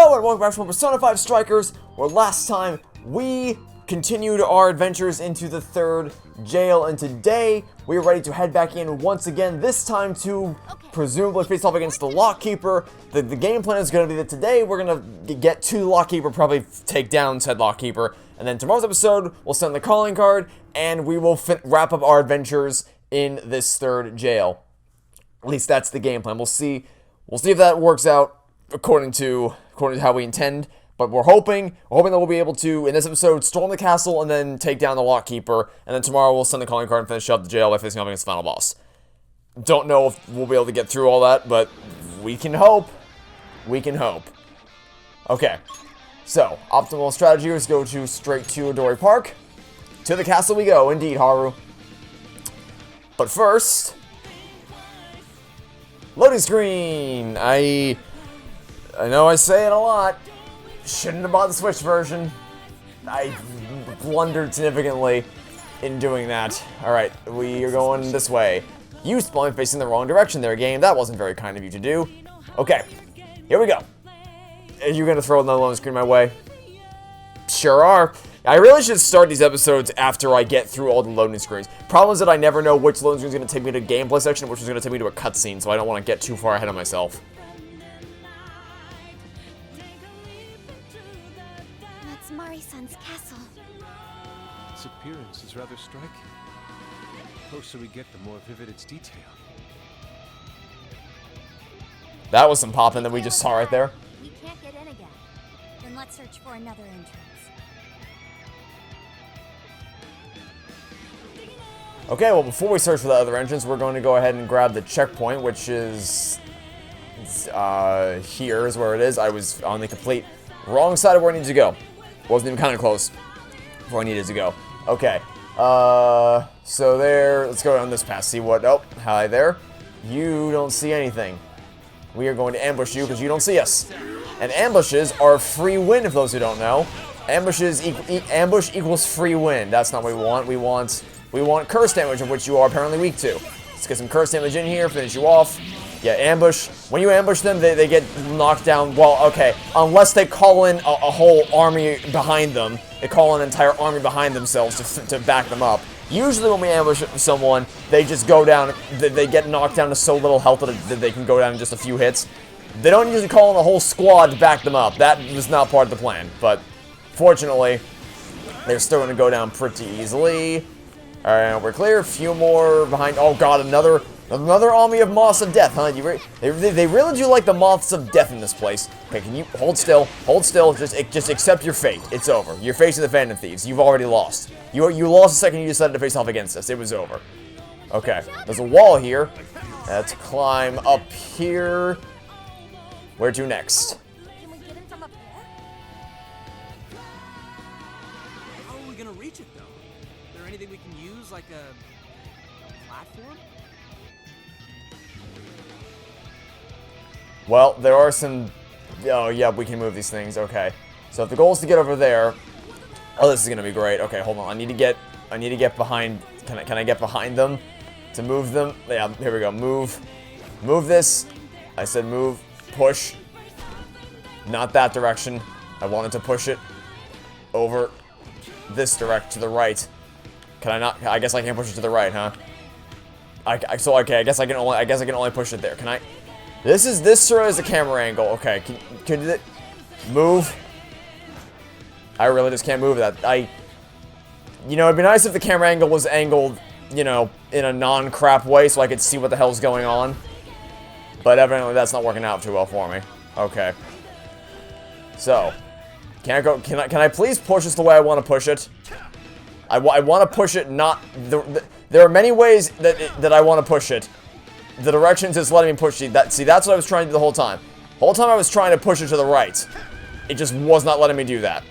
Hello and welcome back to Persona 5 Strikers, where last time we continued our adventures into the third jail, and today we are ready to head back in once again, this time to presumably face off against the Lockkeeper. The game plan is going to be that today we're going to get to the Lockkeeper, probably take down said Lockkeeper, and then tomorrow's episode we'll send the calling card, and we will wrap up our adventures in this third jail. At least that's the game plan. We'll see if that works out according to how we intend, but we're hoping that we'll be able to, in this episode, storm the castle and then take down the Lockkeeper, and then tomorrow we'll send the calling card and finish up the jail by facing off against the final boss. Don't know if we'll be able to get through all that, but we can hope. We can hope. Okay, so, optimal strategy is go straight to Odori Park. To the castle we go, indeed, Haru. But first, loading screen! I know I say it a lot. Shouldn't have bought the Switch version. I blundered significantly in doing that. Alright, we are going this way. You spawned facing the wrong direction there, game. That wasn't very kind of you to do. Okay, here we go. Are you gonna throw another loading screen my way? Sure are. I really should start these episodes after I get through all the loading screens. Problem is that I never know which loading screen is going to take me to gameplay section and which is going to take me to a cutscene, so I don't want to get too far ahead of myself. That's Mari-san's castle. Its appearance is rather striking. The closer we get, the more vivid its detail. That was some popping that we just saw right there. We can't get in again. Then let's search for another entrance. Okay, well, before we search for the other entrance, we're going to go ahead and grab the checkpoint, which is here is where it is. I was on the complete wrong side of where I needed to go. Wasn't even kind of close where I needed to go. Okay, so there, let's go down this path, see what, oh, hi there. You don't see anything. We are going to ambush you because you don't see us. And ambushes are free win, if those who don't know. Ambush equals free win. That's not what we want. We want curse damage, of which you are apparently weak to. Let's get some curse damage in here, finish you off. Yeah, ambush. When you ambush them, they get knocked down. Well, okay, unless they call in a whole army behind them. They call an entire army behind themselves to back them up. Usually when we ambush someone, they just go down, they get knocked down to so little health that they can go down in just a few hits. They don't usually call in a whole squad to back them up. That was not part of the plan, but fortunately, they're still going to go down pretty easily. Alright, we're clear. A few more behind. Oh god, another army of moths of death, huh? They really do like the moths of death in this place. Okay, can you hold still? Hold still. Just accept your fate. It's over. You're facing the Phantom Thieves. You've already lost. You lost the second you decided to face off against us. It was over. Okay, there's a wall here. Let's climb up here. Where to next? Can we get in from up there? How are we gonna reach it, though? Is there anything we can use, like a platform? Well, there are some... Oh, yeah, we can move these things. Okay. So if the goal is to get over there... Oh, this is gonna be great. Okay, hold on. I need to get behind... Can I get behind them? To move them? Yeah, here we go. Move. Move this. I said move. Push. Not that direction. I wanted to push it over this to the right. Can I not? I guess I can't push it to the right, huh? Okay, I guess I can only push it there. Can I? This sort of is a camera angle. Okay, can it move? I really just can't move that. You know, it'd be nice if the camera angle was angled, you know, in a non-crap way so I could see what the hell's going on. But evidently that's not working out too well for me. Okay. So, can I please push this the way I want to push it? I want to push it not... There are many ways that I want to push it. The directions is letting me push it. See, that's what I was trying to do the whole time. The whole time I was trying to push it to the right. It just was not letting me do that.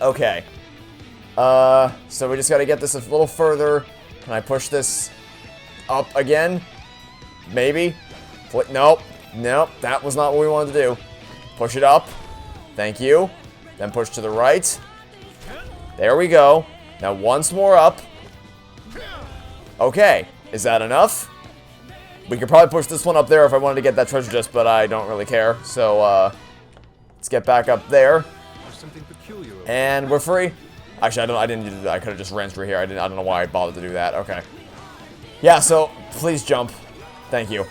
Okay. So we just gotta get this a little further. Can I push this up again? Maybe? Nope. Nope. That was not what we wanted to do. Push it up. Thank you. Then push to the right. There we go. Now once more up. Okay. Is that enough? We could probably push this one up there if I wanted to get that treasure chest, but I don't really care. So, Let's get back up there. There's something peculiar over And we're free. Actually, I didn't do that. I could have just ran through here. I don't know why I bothered to do that. Okay. Yeah, so please jump. Thank you.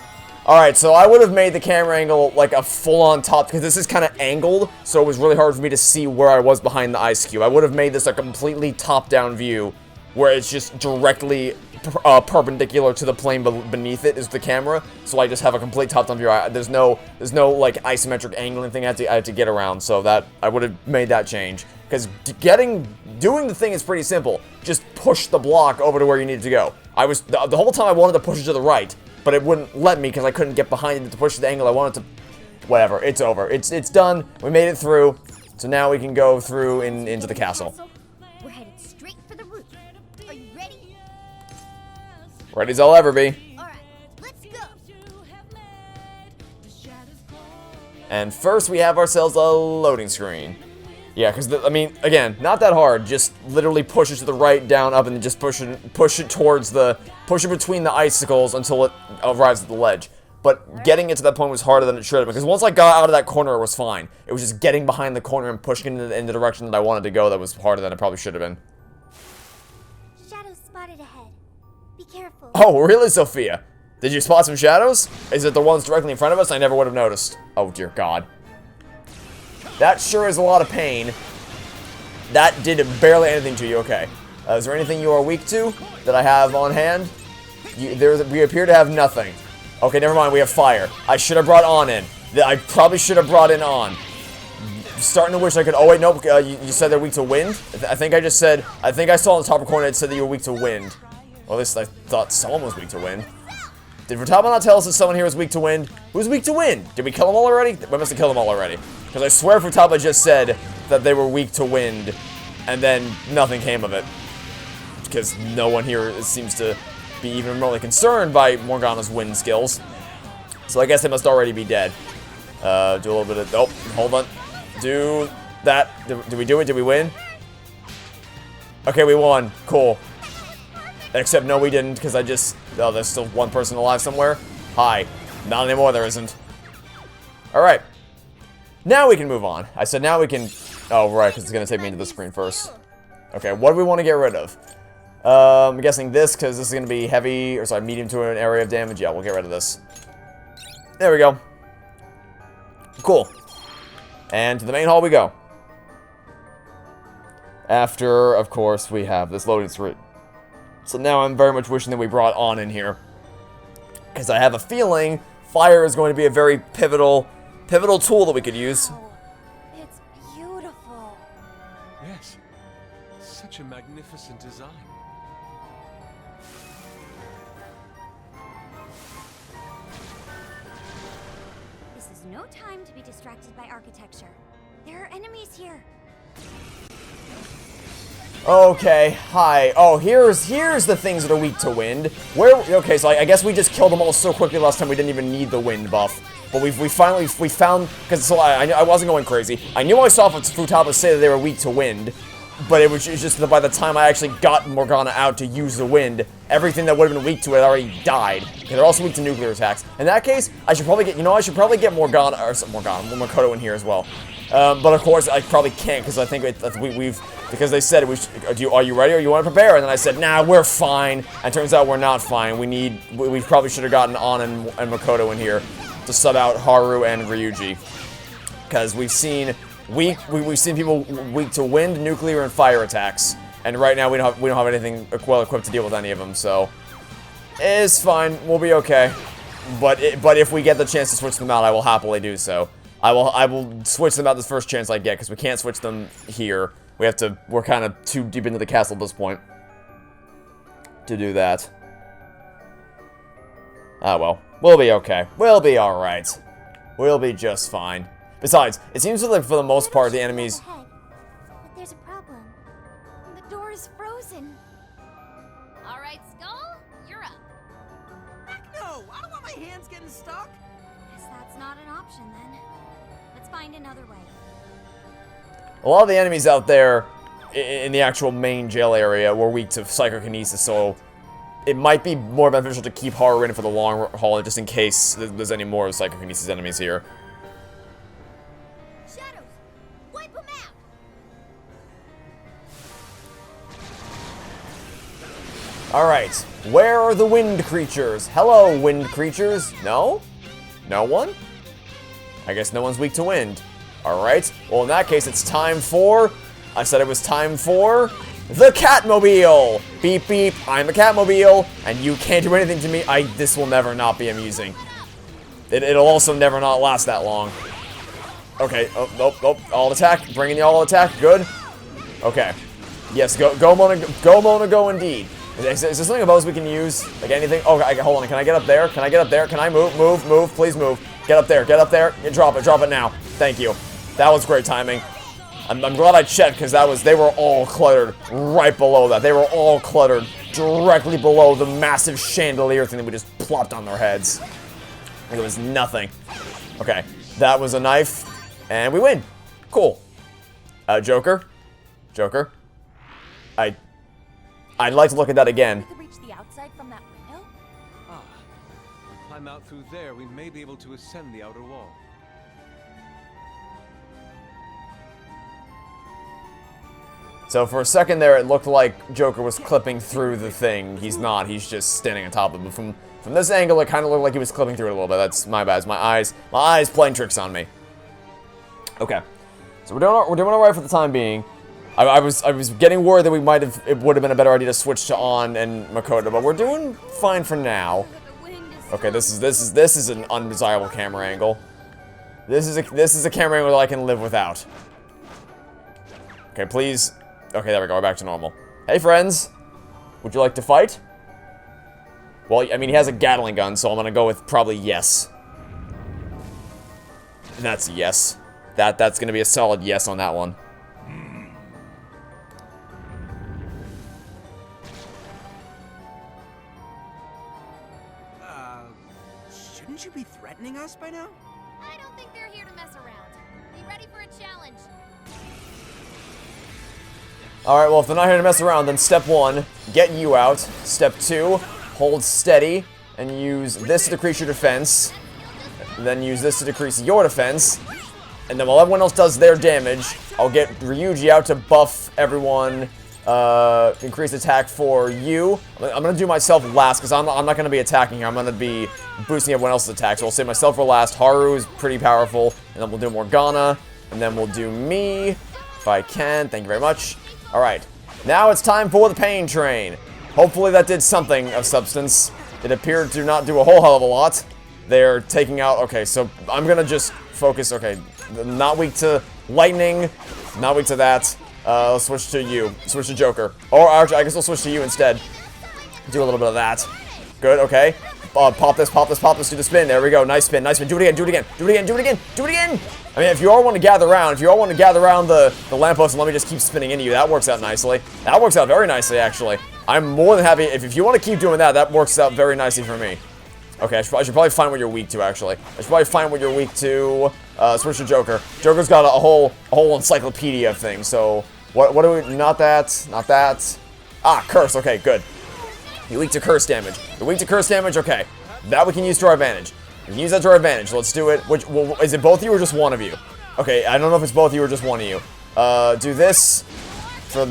Alright, so I would have made the camera angle like a full-on top, because this is kind of angled, so it was really hard for me to see where I was behind the ice cube. I would have made this a completely top-down view, where it's just directly perpendicular to the plane beneath it is the camera, so I just have a complete top-down view. There's no like isometric angling thing I had to get around, so that I would have made that change. Because doing the thing is pretty simple. Just push the block over to where you need it to go. The whole time I wanted to push it to the right, but it wouldn't let me because I couldn't get behind it to push the angle I wanted to. Whatever, it's over. It's done. We made it through. So now we can go through into the castle. We're headed straight for the roof. Are you ready? Ready as I'll ever be. Alright, let's go. And first we have ourselves a loading screen. Yeah, because, I mean, again, not that hard. Just literally push it to the right, down, up, and then just push it towards push it between the icicles until it arrives at the ledge. But getting it to that point was harder than it should have, because once I got out of that corner, it was fine. It was just getting behind the corner and pushing it in the direction that I wanted to go that was harder than it probably should have been. Shadows spotted ahead. Be careful. Oh, really, Sophia? Did you spot some shadows? Is it the ones directly in front of us? I never would have noticed. Oh, dear God. That sure is a lot of pain. That did barely anything to you. Okay. Is there anything you are weak to that I have on hand? We appear to have nothing. Okay, never mind. We have fire. I should have brought on in. I probably should have brought in on. Starting to wish I could. Oh wait, nope. You said they're weak to wind. I think I just said. I think I saw in the top corner it said that you were weak to wind. Well, at least I thought someone was weak to wind. Did Futaba not tell us that someone here was weak to wind? Who's weak to wind? Did we kill them all already? We must have killed them all already. Because I swear Futaba just said that they were weak to wind, and then nothing came of it. Because no one here seems to be even remotely concerned by Morgana's wind skills. So I guess they must already be dead. Do a little bit of... Oh, hold on. Do that. Did we do it? Did we win? Okay, we won. Cool. Except no, we didn't, because I just... Oh, there's still one person alive somewhere? Hi. Not anymore, there isn't. Alright. Now we can move on. I said now we can... Oh, right, because it's going to take me into the screen first. Okay, what do we want to get rid of? I'm guessing this, because this is going to be heavy... Or sorry, medium to an area of damage. Yeah, we'll get rid of this. There we go. Cool. And to the main hall we go. After, of course, we have this loading screen. So now I'm very much wishing that we brought on in here. Because I have a feeling fire is going to be a very pivotal tool that we could use. Oh, it's beautiful. Yes. Such a magnificent design. This is no time to be distracted by architecture. There are enemies here. Okay, hi. Oh, here's the things that are weak to wind. Okay, so I guess we just killed them all so quickly last time we didn't even need the wind buff. But we finally found, because so I wasn't going crazy. I knew I saw Futaba say that they were weak to wind, but it was just that by the time I actually got Morgana out to use the wind, everything that would have been weak to it already died. Okay, they're also weak to nuclear attacks. In that case, I should probably get, Makoto in here as well. But of course, I probably can't because I think because they said, are you ready or you want to prepare? And then I said, nah, we're fine. And turns out we're not fine. We probably should have gotten On and Makoto in here to sub out Haru and Ryuji. Because we've seen people weak to wind, nuclear, and fire attacks. And right now we don't have anything well equipped to deal with any of them, so it's fine. We'll be okay. But if we get the chance to switch them out, I will happily do so. I will switch them out this first chance I get, because we can't switch them here. We're kind of too deep into the castle at this point to do that. Ah, well. We'll be okay. We'll be alright. We'll be just fine. Besides, it seems like for the most part the enemies... But there's a problem. The door is frozen. All right, Skull, you're up. Heck no! I don't want my hands getting stuck. Guess that's not an option then. Let's find another way. A lot of the enemies out there in the actual main jail area were weak to psychokinesis, so it might be more beneficial to keep Haru in for the long haul, just in case there's any more psychokinesis enemies here. Shadows, wipe them out. Alright, where are the wind creatures? Hello, wind creatures. No? No one? I guess no one's weak to wind. Alright, well in that case it's time for... I said it was time for... the Catmobile! Beep beep, I'm a Catmobile, and you can't do anything to me. This will never not be amusing. It'll also never not last that long. Okay, oh, all attack, bring in the all attack, good. Okay, yes, go Mona, go indeed. Is there something above we can use? Like anything? Oh, hold on. Can I get up there? Can I get up there? Can I move? Please move. Get up there. Get up there. Drop it now. Thank you. That was great timing. I'm glad I checked because they were all cluttered right below that. They were all cluttered directly below the massive chandelier thing that we just plopped on their heads. Like it was nothing. Okay, that was a knife, and we win. Cool. Joker. I'd like to look at that again. We could reach the outside from that window? Ah. If we climb out through there, we may be able to ascend the outer wall. So for a second there, it looked like Joker was clipping through the thing. He's not. He's just standing on top of it. But from this angle, it kind of looked like he was clipping through it a little bit. That's my bad. It's my eyes playing tricks on me. Okay. So we're doing all right for the time being. I was getting worried that it would have been a better idea to switch to On and Makoto, but we're doing fine for now. Okay, this is an undesirable camera angle. This is a camera angle that I can live without. Okay, please. Okay, there we go. We're back to normal. Hey, friends. Would you like to fight? Well, I mean, he has a Gatling gun, so I'm gonna go with probably yes. And that's a yes. That's gonna be a solid yes on that one. Shouldn't you be threatening us by now? I don't think they're here to mess around. Be ready for a challenge. Alright, well, if they're not here to mess around, then step 1, get you out. Step 2, hold steady, and use this to decrease your defense. Then use this to decrease your defense. And then while everyone else does their damage, I'll get Ryuji out to buff everyone, increase attack for you. I'm gonna do myself last, because I'm not gonna be attacking here. I'm gonna be boosting everyone else's attack. So I'll save myself for last. Haru is pretty powerful. And then we'll do Morgana. And then we'll do me, if I can. Thank you very much. Alright, now it's time for the pain train. Hopefully that did something of substance. It appeared to not do a whole hell of a lot. They're taking out... Okay, so I'm gonna just focus... Okay, not weak to lightning. Not weak to that. Let's switch to you. Switch to Joker. Or actually, I guess I'll switch to you instead. Do a little bit of that. Good, okay. Pop this, do the spin. There we go. Nice spin, nice spin. Do it again, do it again, do it again, do it again, do it again! I mean, if you all want to gather around, the lamppost and let me just keep spinning into you, that works out nicely. That works out very nicely, actually. I'm more than happy. If you want to keep doing that, that works out very nicely for me. Okay, I should probably find what you're weak to, actually. I should probably find what you're weak to. Switch to Joker. Joker's got a whole encyclopedia of things, so... What do we... Not that. Not that. Ah, curse. Okay, good. You're weak to curse damage. You're weak to curse damage? Okay. That we can use to our advantage. We can use that to our advantage. Let's do it. Well, is it both of you or just one of you? Okay, I don't know if it's both of you or just one of you. Do this for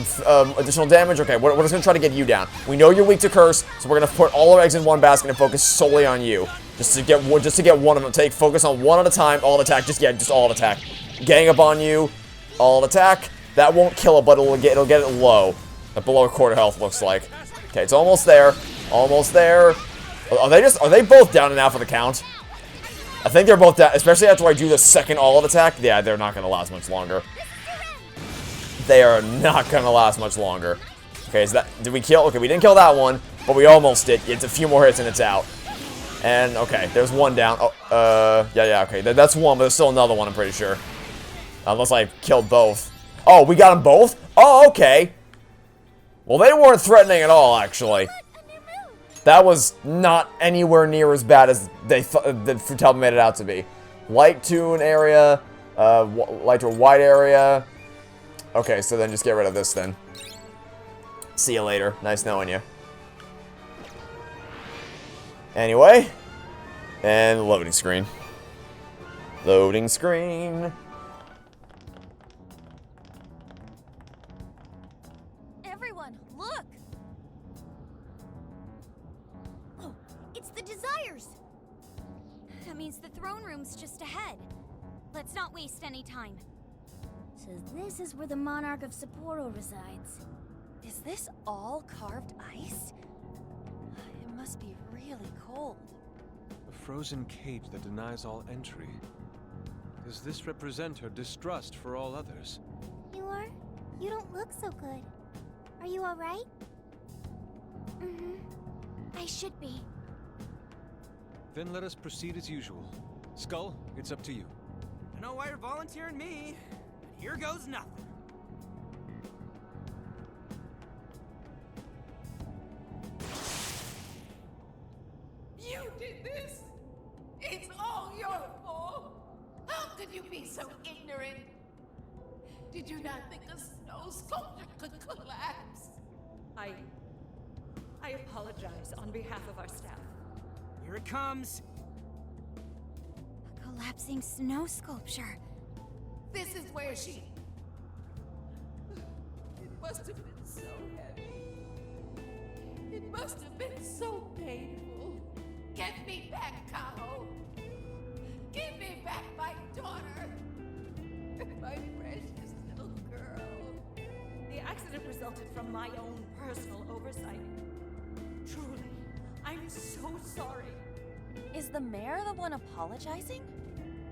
additional damage. Okay, we're just going to try to get you down. We know you're weak to curse, so we're going to put all our eggs in one basket and focus solely on you. Just to get one of them. Focus on one at a time. All attack. Just all attack. Gang up on you. All attack. That won't kill it, but it'll get it low. Below a quarter health, looks like. Okay, it's almost there. Almost there. Are they both down and out for the count? I think they're both down, especially after I do the second all-out attack. Yeah, they're not gonna last much longer. They are not gonna last much longer. Okay, did we kill? Okay, we didn't kill that one, but we almost did. It's a few more hits and it's out. And, okay, there's one down. Oh, yeah, okay. That's one, but there's still another one, I'm pretty sure. Unless I killed both. Oh, we got them both? Oh, okay. Well, they weren't threatening at all, actually. That was not anywhere near as bad as that Frutalba made it out to be. Light to an area, light to a wide area. Okay, so then just get rid of this then. See you later. Nice knowing you. Anyway, and loading screen. Loading screen. everyone, look! Oh, it's the Desires! That means the throne room's just ahead. Let's not waste any time. So this is where the Monarch of Sapporo resides. Is this all carved ice? It must be really cold. A frozen cage that denies all entry. Does this represent her distrust for all others? You are? You don't look so good. Are you alright? Mm-hmm. I should be. Then let us proceed as usual. Skull, it's up to you. I know why you're volunteering me, but here goes nothing. You did this! It's all your fault! How could you be so ignorant? Did you not think a snow sculpture could collapse? I apologize on behalf of our staff. Here it comes. A collapsing snow sculpture. This is where she... It must have been so heavy. It must have been so painful. Get me back, Kaho. Give me back my daughter. My precious little girl. The accident resulted from my own personal oversight. Truly, I'm so sorry. Is the mayor the one apologizing?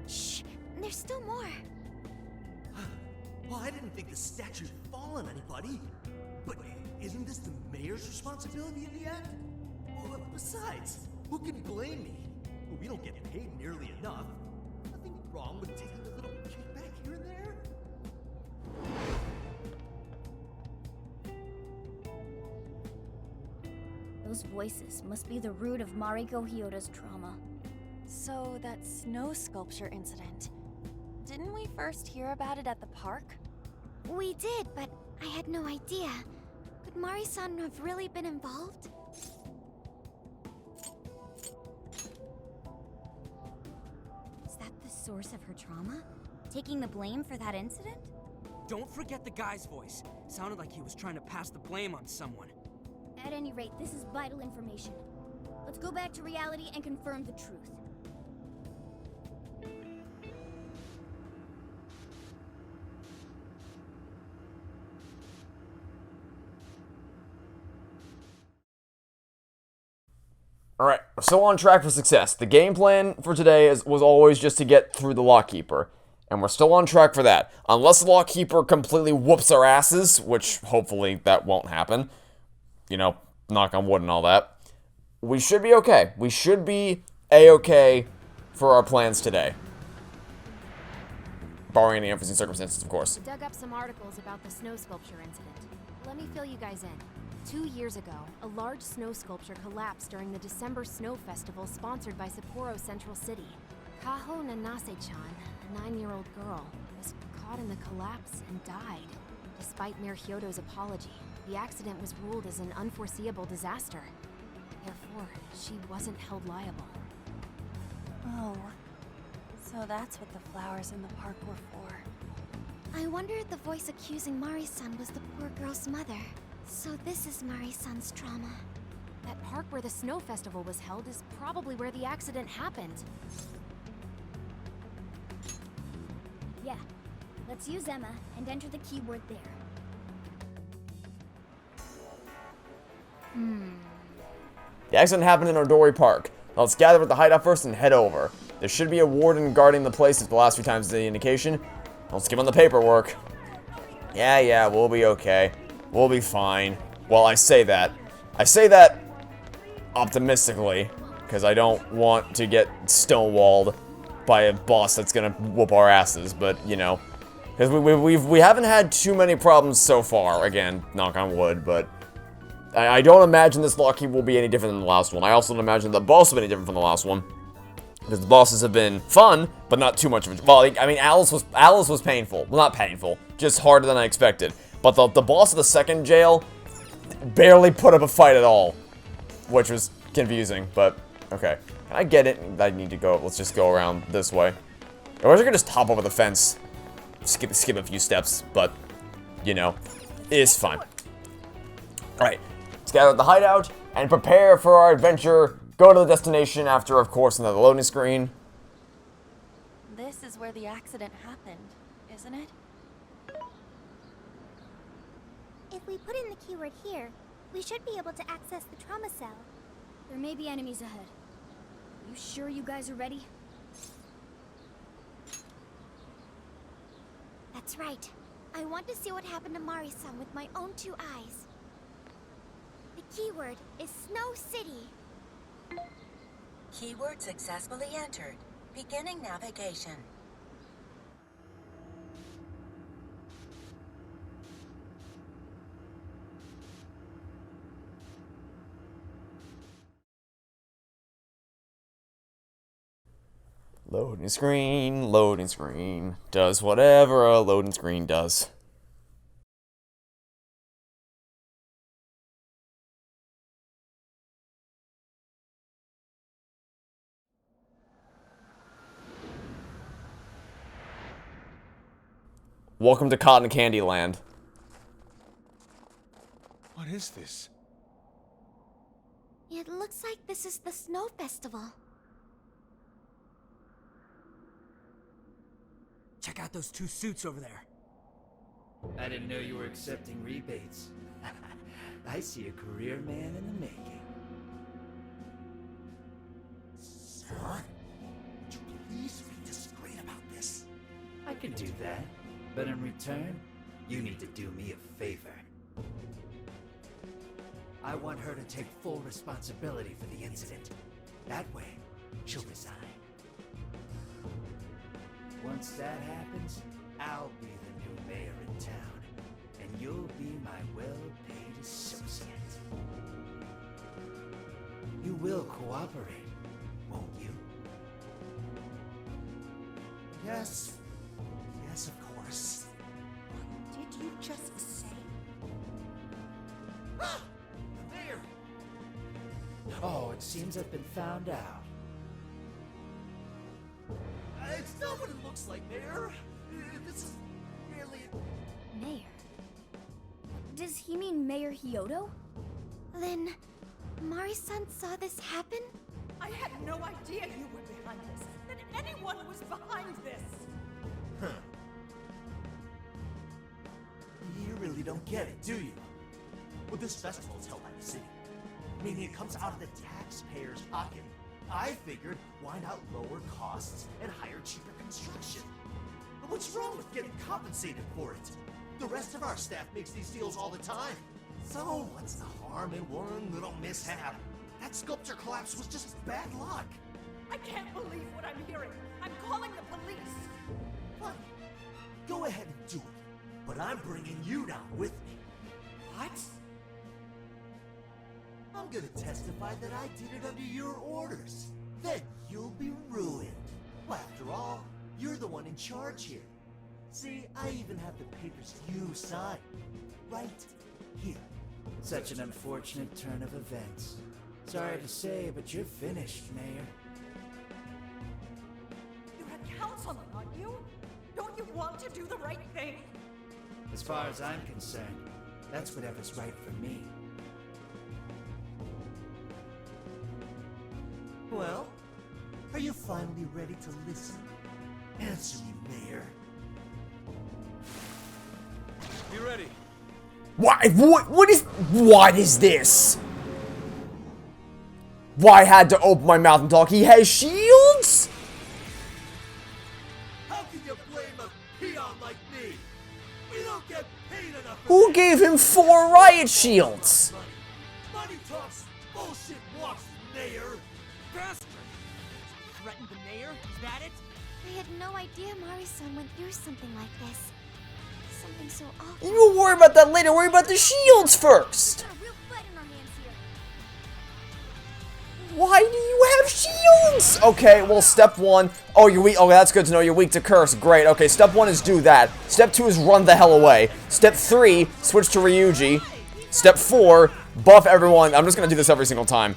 Shh, there's still more. Well, I didn't think the statue'd fall on anybody. But isn't this the mayor's responsibility in the end? Well, besides, who can blame me? We don't get paid nearly enough. Nothing wrong with taking a little kickback here and there. Those voices must be the root of Mariko Hyoda's trauma. So, that snow sculpture incident. Didn't we first hear about it at the park? We did, but I had no idea. Could Mari-san have really been involved? Is that the source of her trauma? Taking the blame for that incident? Don't forget the guy's voice. Sounded like he was trying to pass the blame on someone. At any rate, this is vital information. Let's go back to reality and confirm the truth. Alright, we're still on track for success. The game plan for today was always just to get through the Lockkeeper. And we're still on track for that. Unless the Lockkeeper completely whoops our asses, which hopefully that won't happen. You know, knock on wood and all that. We should be okay. We should be A-okay for our plans today. Barring any unforeseen circumstances, of course. I dug up some articles about the snow sculpture incident. Let me fill you guys in. 2 years ago, a large snow sculpture collapsed during the December Snow Festival sponsored by Sapporo Central City. Kaho Nanase-chan, a 9-year-old girl, was caught in the collapse and died. Despite Mayor Hyodo's apology, the accident was ruled as an unforeseeable disaster. Therefore, she wasn't held liable. Oh, so that's what the flowers in the park were for. I wonder if the voice accusing Mari-san was the poor girl's mother. So this is Mari-san's trauma. That park where the snow festival was held is probably where the accident happened. Yeah, let's use Emma and enter the keyword there. The accident happened in Odori Park. Now let's gather at the hideout first and head over. There should be a warden guarding the place as the last few times the indication. Let's give him the paperwork. Yeah, we'll be okay. We'll be fine. Well, I say that. I say that optimistically, because I don't want to get stonewalled by a boss that's gonna whoop our asses, but, you know. Because we haven't had too many problems so far. Again, knock on wood, but I don't imagine this Lockkeep will be any different than the last one. I also don't imagine the boss will be any different from the last one. Because the bosses have been fun, but not too much of a... Well, I mean, Alice was painful. Well, not painful. Just harder than I expected. But the boss of the second jail barely put up a fight at all. Which was confusing, but okay. Can I get it? I need to go. Let's just go around this way. I wish I could just hop over the fence. Skip a few steps, but, you know, it's fine. Alright, let's get out of the hideout and prepare for our adventure. Go to the destination after, of course, another loading screen. This is where the accident happened, isn't it? If we put in the keyword here, we should be able to access the trauma cell. There may be enemies ahead. You sure you guys are ready? That's right. I want to see what happened to Mari-san with my own 2 eyes. The keyword is Snow City. Keyword successfully entered. Beginning navigation. Loading screen, does whatever a loading screen does. Welcome to Cotton Candy Land. What is this? It looks like this is the Snow Festival. Check out those 2 suits over there. I didn't know you were accepting rebates. I see a career man in the making. Sir, would you please be discreet about this? I can do that, but in return, you need to do me a favor. I want her to take full responsibility for the incident. That way, she'll resign. Once that happens, I'll be the new mayor in town, and you'll be my well-paid associate. You will cooperate, won't you? Yes. Yes, of course. What did you just say? Ah! The mayor! Oh, it seems I've been found out. It's not what it looks like, Mayor. This is merely... Mayor? Does he mean Mayor Hyodo? Then, Mari-san saw this happen? I had no idea you were behind this, that anyone was behind this. Huh. You really don't get it, do you? Well, this festival is held by the city, meaning it comes out of the taxpayer's pocket. I figured, why not lower costs and hire cheaper construction? But what's wrong with getting compensated for it? The rest of our staff makes these deals all the time. So, what's the harm in one little mishap? That sculpture collapse was just bad luck. I can't believe what I'm hearing. I'm calling the police. Fine. Go ahead and do it. But I'm bringing you down with me. What? I'm gonna testify that I did it under your orders. Then you'll be ruined. Well, after all, you're the one in charge here. See, I even have the papers you signed. Right here. Such an unfortunate turn of events. Sorry to say, but you're finished, Mayor. You had counsel, aren't you? Don't you want to do the right thing? As far as I'm concerned, that's whatever's right for me. Well, are you finally ready to listen? Answer me, Mayor. Be ready. What is this? Why I had to open my mouth and talk? He has shields? How can you blame a peon like me? We don't get paid enough for Who that. gave him 4 riot shields? Money talks, bullshit walks, Mayor. Bastard! Threatened the mayor? Is that it? I had no idea Mari-san went through something like this. Something so awful. You will worry about that later. Worry about the shields first. We've got a real fight in our hands here. Why do you have shields? Okay, well, step 1. Oh, you're weak. Oh, that's good to know. You're weak to curse. Great. Okay, step 1 is do that. Step 2 is run the hell away. Step 3, switch to Ryuji. Step 4, buff everyone. I'm just gonna do this every single time.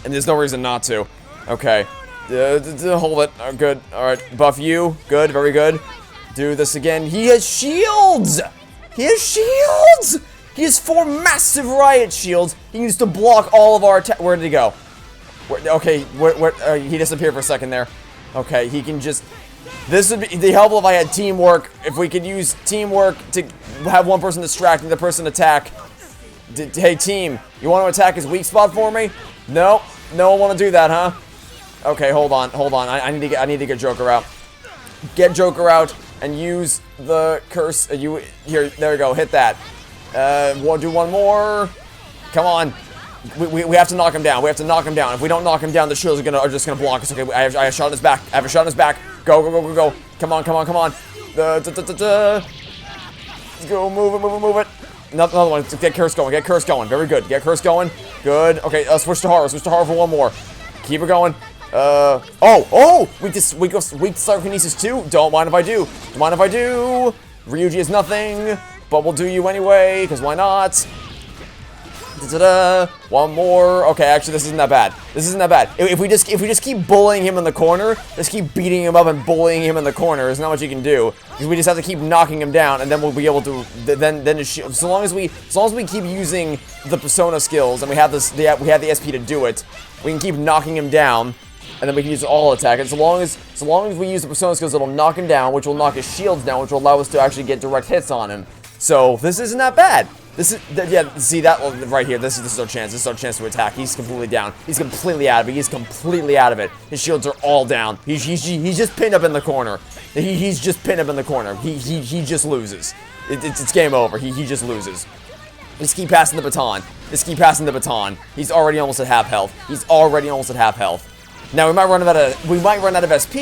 And there's no reason not to. Okay. Hold it. Good. Alright. Buff you. Good. Very good. Do this again. He has shields! He has shields! He has 4 massive riot shields he used to block all of our attack. Where did he go? Okay, he disappeared for a second there. Okay, he can just... This would be helpful if I had teamwork. If we could use teamwork to have one person distract and the person attack. Hey, team, you want to attack his weak spot for me? No, no one want to do that, huh? Okay, hold on. I need to get Joker out. Get Joker out and use the curse. Here, there we go. Hit that. We'll do one more. Come on. We have to knock him down. We have to knock him down. If we don't knock him down, the shields are just gonna block us. Okay, I have a shot in his back. I have a shot in his back. Go. Come on. Let's go. Move it. Another one. Get curse going. Very good. Get curse going. Good. Okay, switch to horror. For one more. Keep it going. We go weak psychokinesis too. Don't mind if I do. Ryuji is nothing, but we'll do you anyway, because why not? One more. Okay, actually, this isn't that bad. If we just keep bullying him in the corner, just keep beating him up and bullying him in the corner, there's not much you can do. Because we just have to keep knocking him down, and then we'll be able to. Then so long as we keep using the persona skills and we have we have the SP to do it, we can keep knocking him down, and then we can use all attack. And so long as we use the persona skills, it'll knock him down, which will knock his shields down, which will allow us to actually get direct hits on him. So this isn't that bad. See that right here. This is our chance. This is our chance to attack. He's completely down. He's completely out of it. His shields are all down. He's just pinned up in the corner. He's just pinned up in the corner. He just loses. It's game over. He just loses. Just keep passing the baton. He's already almost at half health. Now we might run out of SP,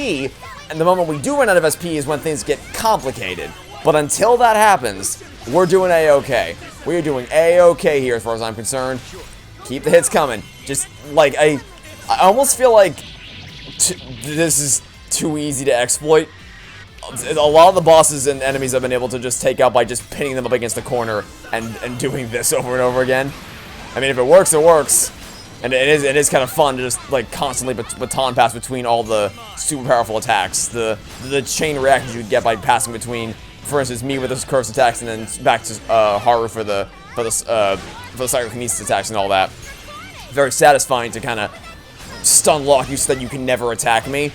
and the moment we do run out of SP is when things get complicated. But until that happens, we're doing A-okay. We are doing A-okay here as far as I'm concerned. Keep the hits coming. Just, like, I almost feel like this is too easy to exploit. A lot of the bosses and enemies I've been able to just take out by just pinning them up against the corner and doing this over and over again. I mean, if it works, it works. And it is kind of fun to just, like, constantly baton pass between all the super powerful attacks. The chain reactions you get by passing between, for instance, me with those curse attacks, and then back to Haru for the psychokinesis attacks and all that. Very satisfying to kind of stun lock you so that you can never attack me.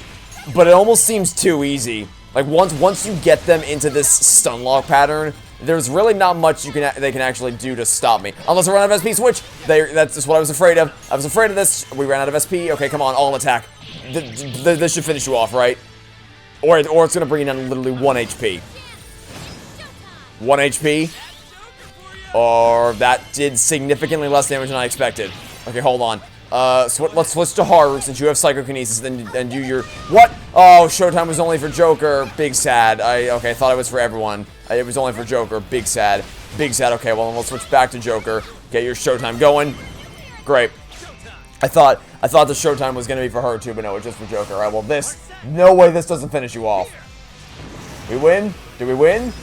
But it almost seems too easy. Like once you get them into this stun lock pattern, there's really not much they can actually do to stop me. Unless I run out of SP switch. That's just what I was afraid of. I was afraid of this. We ran out of SP. Okay, come on, all attack. This should finish you off, right? Or it's gonna bring you down to literally 1 HP. 1 HP. Or that did significantly less damage than I expected. Okay, hold on. So let's switch to Haru since you have psychokinesis and do your... What? Oh, Showtime was only for Joker. Big sad. Okay, I thought it was for everyone. It was only for Joker. Big sad. Okay, well, then we'll switch back to Joker. Get your Showtime going. Great. I thought the Showtime was going to be for her too, but no, it's just for Joker. Alright, well, no way this doesn't finish you off. We win? Did we win?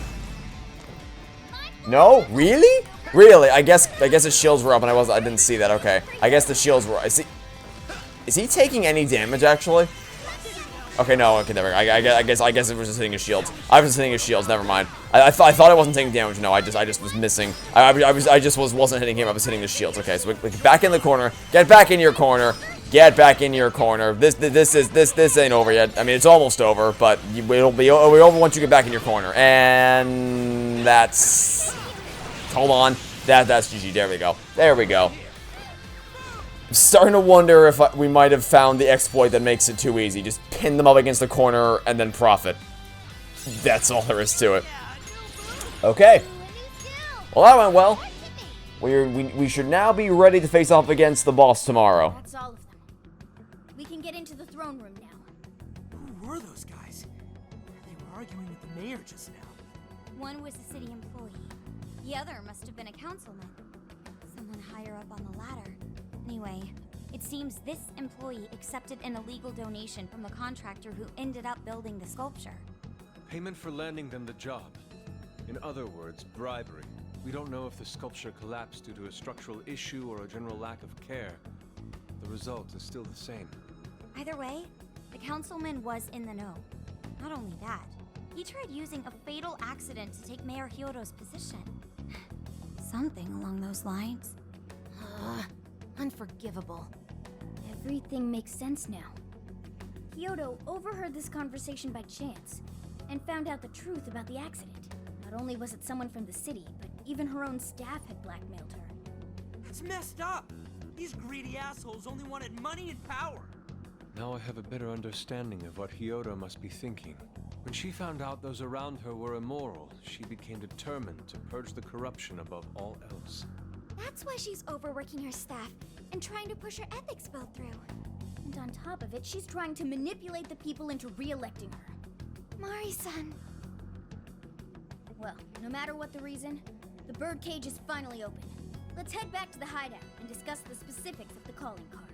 No? Really? Really? I guess his shields were up and I didn't see that. Okay. I guess the shields were... Is he taking any damage actually? Okay, no, okay, never. I guess it was just hitting his shields. I was just hitting his shields, never mind. I thought I wasn't taking damage. No, I just was missing. I just wasn't hitting him, I was hitting his shields. Okay, so we back in the corner. Get back in your corner. Get back in your corner. This ain't over yet. I mean, it's almost over, but it'll be over once you get back in your corner. And that's... Hold on. That's GG. There we go. I'm starting to wonder if we might have found the exploit that makes it too easy. Just pin them up against the corner and then profit. That's all there is to it. Okay. Well, that went well. We should now be ready to face off against the boss tomorrow. That's all of them. We can get into the throne room now. Who were those guys? They were arguing with the mayor just now. One was a city employee. The other must have been a councilman. Someone higher up on the ladder. Anyway, it seems this employee accepted an illegal donation from a contractor who ended up building the sculpture. Payment for landing them the job. In other words, bribery. We don't know if the sculpture collapsed due to a structural issue or a general lack of care. The result is still the same. Either way, the councilman was in the know. Not only that, he tried using a fatal accident to take Mayor Hyodo's position. Something along those lines. Unforgivable. Everything makes sense now. Kyoto overheard this conversation by chance and found out the truth about the accident. Not only was it someone from the city, but even her own staff had blackmailed her. It's messed up. These greedy assholes only wanted money and power. Now I have a better understanding of what Hyodo must be thinking. When she found out those around her were immoral, she became determined to purge the corruption above all else. That's why she's overworking her staff and trying to push her ethics bill through. And on top of it, she's trying to manipulate the people into re-electing her. Mari-san. Well, no matter what the reason, the birdcage is finally open. Let's head back to the hideout and discuss the specifics of the calling card.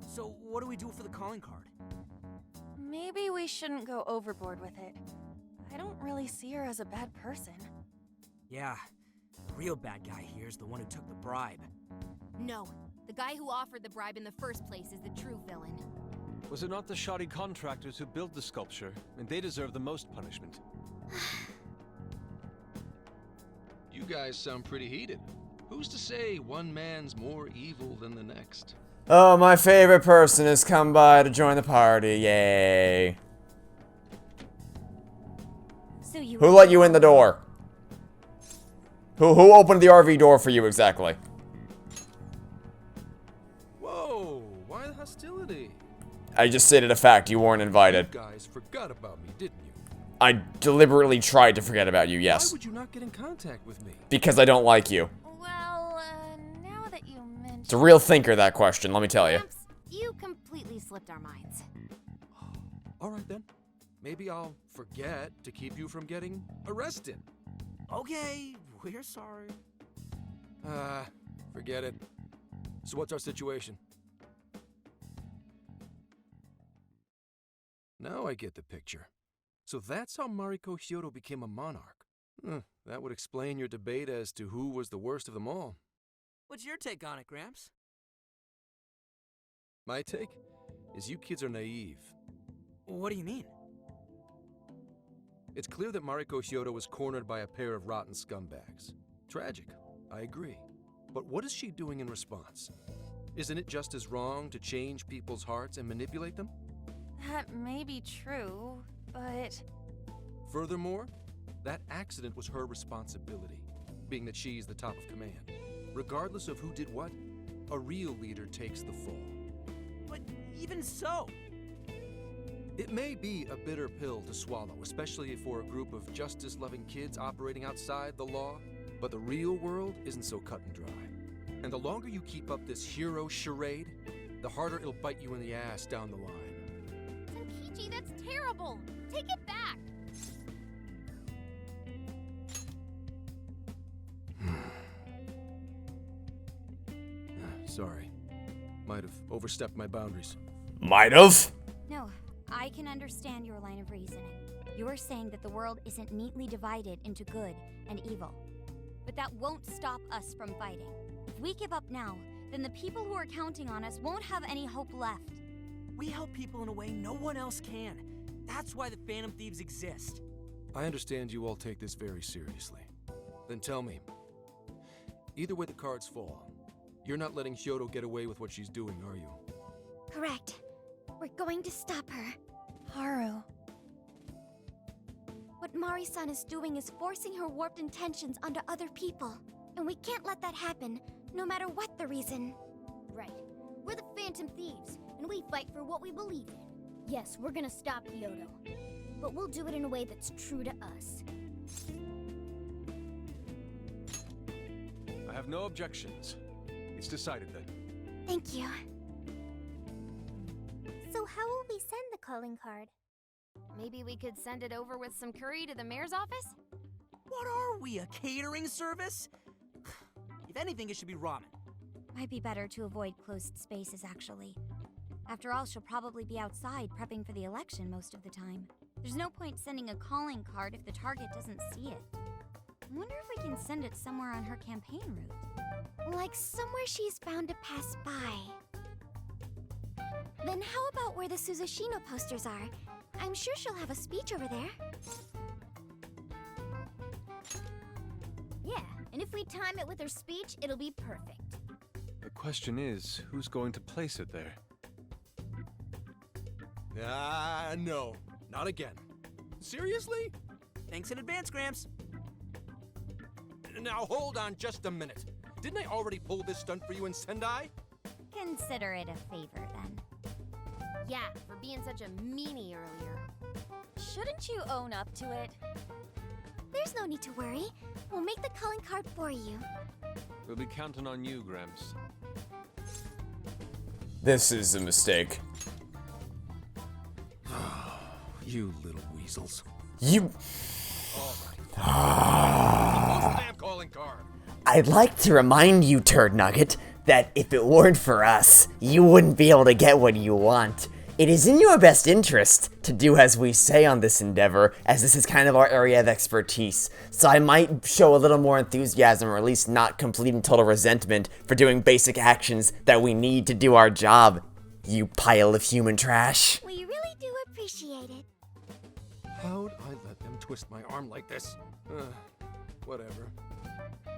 So, what do we do for the calling card? Maybe we shouldn't go overboard with it. I don't really see her as a bad person. Yeah, the real bad guy here is the one who took the bribe. No, the guy who offered the bribe in the first place is the true villain. Was it not the shoddy contractors who built the sculpture, and they deserve the most punishment? You guys sound pretty heated. Who's to say one man's more evil than the next? Oh, my favorite person has come by to join the party. Yay. So you Who let you in the door? Who opened the RV door for you exactly? Whoa, why the hostility? I just stated a fact. You weren't invited. You guys forgot about me, didn't you? I deliberately tried to forget about you, yes. Why would you not get in contact with me? Because I don't like you. Well, now that you mention... It's a real thinker, that question, let me tell you. Gramps, you completely slipped our minds. All right then. Maybe I'll forget to keep you from getting arrested. Okay, we're sorry. Forget it. So what's our situation? Now I get the picture. So that's how Mariko Hyodo became a monarch. That would explain your debate as to who was the worst of them all. What's your take on it, Gramps? My take is you kids are naive. What do you mean? It's clear that Mariko Hyodo was cornered by a pair of rotten scumbags. Tragic, I agree. But what is she doing in response? Isn't it just as wrong to change people's hearts and manipulate them? That may be true, but... Furthermore, that accident was her responsibility, being that she's the top of command. Regardless of who did what, a real leader takes the fall. But even so... It may be a bitter pill to swallow, especially for a group of justice-loving kids operating outside the law, but the real world isn't so cut and dry. And the longer you keep up this hero charade, the harder it'll bite you in the ass down the line. Tenkichi, that's terrible! Take it back! Sorry. Might have overstepped my boundaries. Might have? No, I can understand your line of reasoning. You're saying that the world isn't neatly divided into good and evil. But that won't stop us from fighting. If we give up now, then the people who are counting on us won't have any hope left. We help people in a way no one else can. That's why the Phantom Thieves exist. I understand you all take this very seriously. Then tell me, either way the cards fall, you're not letting Hyodo get away with what she's doing, are you? Correct. We're going to stop her. Haru... What Mari-san is doing is forcing her warped intentions onto other people. And we can't let that happen, no matter what the reason. Right. We're the Phantom Thieves, and we fight for what we believe in. Yes, we're gonna stop Hyodo. But we'll do it in a way that's true to us. I have no objections. It's decided then. Thank you. So how will we send the calling card? Maybe we could send it over with some curry to the mayor's office? What are we, a catering service? If anything, it should be ramen. Might be better to avoid closed spaces, actually. After all, she'll probably be outside prepping for the election most of the time. There's no point sending a calling card if the target doesn't see it. I wonder if we can send it somewhere on her campaign route. Like somewhere she's bound to pass by. Then how about where the Suzushino posters are? I'm sure she'll have a speech over there. Yeah, and if we time it with her speech, it'll be perfect. The question is, who's going to place it there? No. Not again. Seriously? Thanks in advance, Gramps. Now hold on just a minute. Didn't I already pull this stunt for you in Sendai? Consider it a favor, then. Yeah, for being such a meanie earlier. Shouldn't you own up to it? There's no need to worry. We'll make the calling card for you. We'll be counting on you, Gramps. This is a mistake. You little weasels. You... Damn calling card. I'd like to remind you, Turd Nugget, that if it weren't for us, you wouldn't be able to get what you want. It is in your best interest to do as we say on this endeavor, as this is kind of our area of expertise. So I might show a little more enthusiasm, or at least not complete and total resentment for doing basic actions that we need to do our job, you pile of human trash. We really do appreciate it. How'd I let them twist my arm like this? Whatever.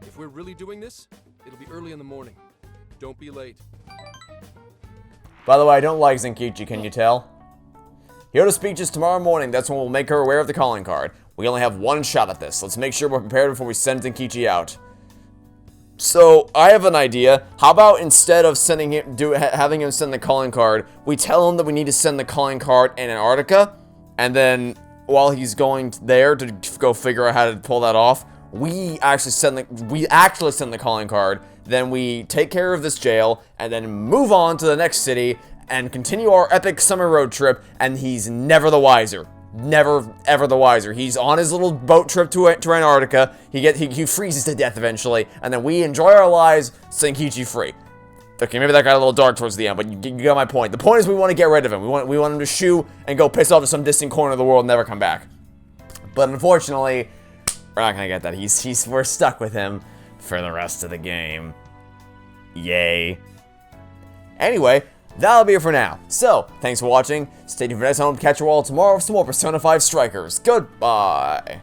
If we're really doing this, it'll be early in the morning. Don't be late. By the way, I don't like Zenkichi, can you tell? Hyoda's speech is tomorrow morning. That's when we'll make her aware of the calling card. We only have one shot at this. Let's make sure we're prepared before we send Zenkichi out. So, I have an idea. How about instead of sending him, having him send the calling card, we tell him that we need to send the calling card in Antarctica, and then while he's going there to go figure out how to pull that off, we actually send the calling card. Then we take care of this jail, and then move on to the next city, and continue our epic summer road trip, and he's never the wiser. Never, ever the wiser. He's on his little boat trip to Antarctica, he freezes to death eventually, and then we enjoy our lives, Zenkichi free. Okay, maybe that got a little dark towards the end, but you got my point. The point is we want to get rid of him. We want him to shoo and go piss off to some distant corner of the world and never come back. But unfortunately, we're not gonna get that. We're stuck with him for the rest of the game. Yay. Anyway, that'll be it for now. So, thanks for watching. Stay tuned for next time. Catch you all tomorrow for some more Persona 5 Strikers. Goodbye.